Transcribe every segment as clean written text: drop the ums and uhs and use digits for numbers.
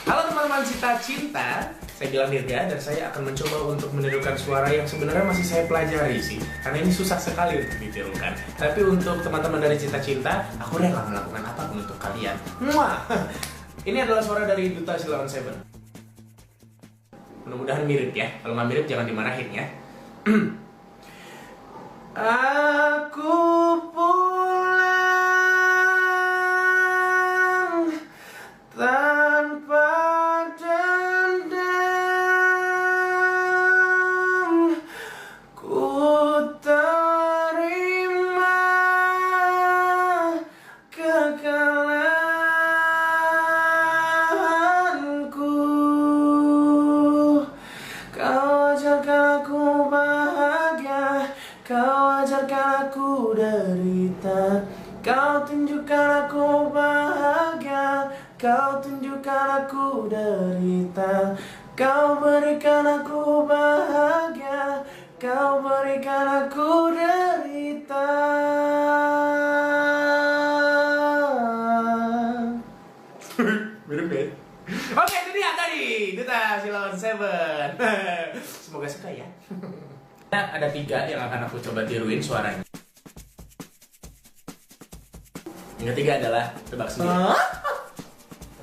Halo teman-teman Cita Cinta, saya bilang Dirga dan saya akan mencoba untuk menirukan suara yang sebenarnya masih saya pelajari sih, karena ini susah sekali untuk ditirukan. Tapi untuk teman-teman dari Cita Cinta, aku rela melakukan apapun untuk kalian. Muah! Ini adalah suara dari Duta Silon Seven. Mudah-mudahan mirip ya. Kalau nggak mirip jangan dimarahin ya. Aku pulang tanpa dendam, ku terima kekalahanku. Kau ajarkan aku bahagia, kau ajarkan aku derita. Kau tunjukkan aku bahagia, kau tunjukkan aku derita. Kau berikan aku bahagia, kau berikan aku derita. Mirip deh. Oke, itu dia tadi Duta Silon Seven. Semoga suka ya. Ada 3 yang akan aku coba tiruin suaranya. Yang ketiga adalah tebak sendiri.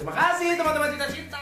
Terima kasih teman-teman Cita Cinta.